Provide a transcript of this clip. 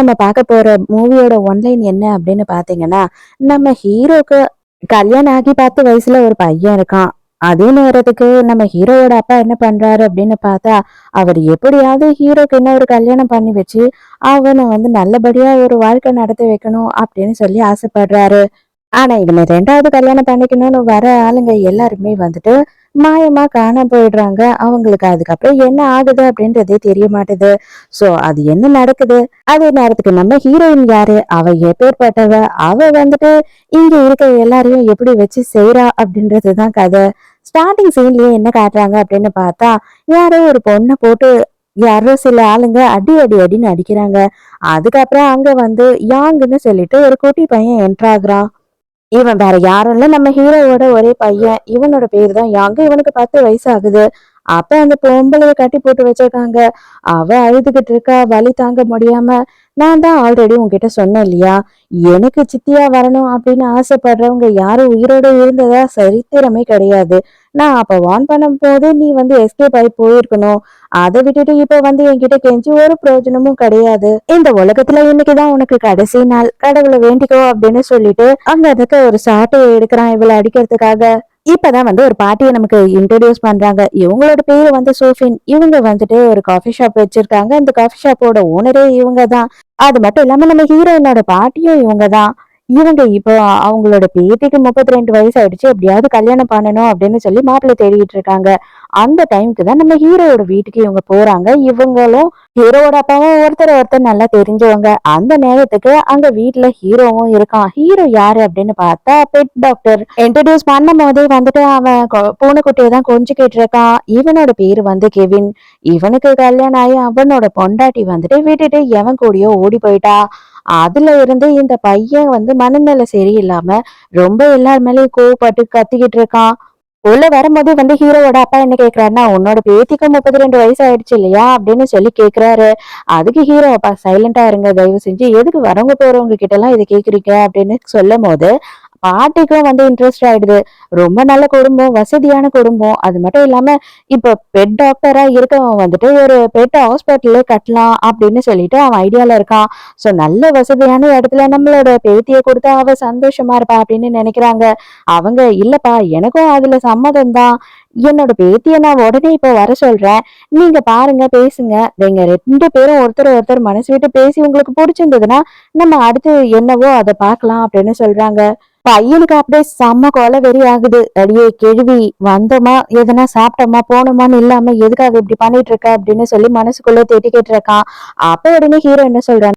நம்ம பார்க்க போற மூவியோட ஒன்லைன் என்ன அப்படின்னு பாத்தீங்கன்னா, நம்ம ஹீரோக்கு கல்யாணம் ஆகி 10 வயசுல ஒரு பையன் இருக்கான். அதே நேரத்துக்கு நம்ம ஹீரோவோட அப்பா என்ன பண்றாரு அப்படின்னு பார்த்தா, அவர் எப்படியாவது ஹீரோக்கு என்ன ஒரு கல்யாணம் பண்ணி வச்சு, அவன நல்லபடியா ஒரு வாழ்க்கை நடத்தி வைக்கணும் அப்படின்னு சொல்லி ஆசைப்படுறாரு. ஆனா, இவன 2வது கல்யாணம் பண்ணிக்கணும்னு வர ஆளுங்க எல்லாருமே மாயமா காணாம போயிடுறாங்க. அவங்களுக்கு அதுக்கப்புறம் என்ன ஆகுது அப்படின்றதே தெரிய மாட்டுது. சோ, அது என்ன நடக்குது? அதே நேரத்துக்கு நம்ம ஹீரோயின் யாரு? அவ எப்பேர்ப்பட்டவ? அவ இங்க இருக்க எல்லாரையும் எப்படி வச்சு செய்றா? அப்படின்றதுதான் கதை. ஸ்டார்டிங் சீன்லயே என்ன காட்டுறாங்க அப்படின்னு பார்த்தா, யாரோ ஒரு பொண்ண போட்டு யாரோ சில ஆளுங்க அடி அடி அடின்னு அடிக்கிறாங்க. அதுக்கப்புறம் அங்க யாங்குன்னு சொல்லிட்டு ஒரு குட்டி பையன் என்டர் ஆகுறான். இவன் வேற யாரும் இல்ல நம்ம ஹீரோவோட ஒரே பையன். இவனோட பேரு தான் யாங். இவனுக்கு 10 வயசு ஆகுது. அப்ப அந்த பொம்பளைய கட்டி போட்டு வச்சிருக்காங்க. அவ அழுதுகிட்டு இருக்கா வலி தாங்க முடியாம. நான் தான் ஆல்ரெடி உன்கிட்ட சொன்னேன் இல்லையா? எனக்கு சித்தியா வரணும் அப்படின்னு ஆசைப்படுறவங்க யாரும் உயிரோட இருந்ததா சரித்திரமே கிடையாது. நான் அப்ப வார்ன் பண்ணும்போது நீ எஸ்கேப் ஆகி போயிருக்கணும். அதை விட்டுட்டு இப்ப என்கிட்ட கெஞ்சி ஒரு பிரயோஜனமும் கிடையாது. இந்த உலகத்துல இன்னைக்குதான் உனக்கு கடைசி நாள். கடவுளை வேண்டிக்கோ அப்படின்னு சொல்லிட்டு அங்க இருக்க ஒரு சாட்டையை எடுக்கிறான் இவளை அடிக்கிறதுக்காக. இப்பதான் ஒரு பாட்டியை நமக்கு இன்ட்ரோடியூஸ் பண்றாங்க. இவங்களோட பேரு சோஃபின். இவங்க ஒரு காஃபி ஷாப் வச்சிருக்காங்க. இந்த காஃபி ஷாப்போட ஓனரே இவங்க தான். அது மட்டும் இல்லாம நம்ம ஹீரோயினோட பாட்டியும் இவங்க தான். இவங்க இப்போ அவங்களோட பேத்திக்கு 32 வயசு ஆயிடுச்சு. எப்படியாவது கல்யாணம் பண்ணணும் அப்படின்னு சொல்லி மாப்பிள்ளை தேடிட்டு இருக்காங்க. அந்த டைமுக்கு தான் நம்ம ஹீரோவோட வீட்டுக்கு இவங்க போறாங்க. இவங்களும் ஹீரோவோட அப்பாவும் ஒருத்தர் ஒருத்தர் நல்லா தெரிஞ்சவங்க. அந்த நேரத்துக்கு அங்க வீட்டுல ஹீரோவும் இருக்கான். ஹீரோ யாரு அப்படின்னு பார்த்தா பெட் டாக்டர். இன்ட்ரடியூஸ் பண்ணும் போதே அவன் பூனைக்குட்டியை தான் கொஞ்சிக்கிட்டு இருக்கான். இவனோட பேரு கெவின். இவனுக்கு கல்யாணம் ஆகி அவனோட பொண்டாட்டி விட்டுட்டு எவன் கூடயோ ஓடி போயிட்டா. அதுல இருந்து இந்த பையன் மனநிலை சரியில்லாம ரொம்ப எல்லார் மேலயும் கோவப்பட்டு கத்திக்கிட்டு இருக்கான். உள்ள வரும்போது ஹீரோவோட அப்பா என்ன கேக்குறாருன்னா, உன்னோட பேத்திக்கு 32 வயசு ஆயிடுச்சு இல்லையா அப்படின்னு சொல்லி கேக்குறாரு. அதுக்கு ஹீரோ அப்பா சைலண்டா இருங்க தயவு செஞ்சு, எதுக்கு வரவங்க போறவங்க கிட்ட எல்லாம் இதை கேக்குறீங்க அப்படின்னு சொல்லும் போது பாட்டிக்கும் இன்ட்ரெஸ்ட் ஆயிடுது. ரொம்ப நல்ல குடும்பம், வசதியான குடும்பம். அது மட்டும் இல்லாம இப்ப பெட் டாக்டரா இருக்கவன் ஒரு பெட் ஹாஸ்பிட்டலே கட்டலாம் அப்படின்னு சொல்லிட்டு அவன் ஐடியால இருக்கான். சோ நல்ல வசதியான இடத்துல நம்மளோட பேத்திய கொடுத்தா அவ சந்தோஷமா இருப்பா அப்படின்னு நினைக்கிறாங்க. அவங்க இல்லப்பா எனக்கும் அதுல சம்மதம் தான். என்னோட பேத்திய நான் உடனே இப்ப வர சொல்றேன். நீங்க பாருங்க பேசுங்க. நீங்க 2 பேரும் ஒருத்தர் ஒருத்தர் மனசு விட்டு பேசி உங்களுக்கு பிடிச்சிருந்ததுன்னா நம்ம அடுத்து என்னவோ அதை பார்க்கலாம் அப்படின்னு சொல்றாங்க. பையனுக்கு அப்படியே செம்ம கொலை வெறி ஆகுது. அடியே கேள்வி வந்தோமா எதனா சாப்பிட்டோமா போனோமான்னு இல்லாம எதுக்காக இப்படி பண்ணிட்டு இருக்க அப்படின்னு சொல்லி மனசுக்குள்ள தேட்டிக்கிட்டு இருக்கான். அப்ப உடனே ஹீரோ என்ன சொல்றான்,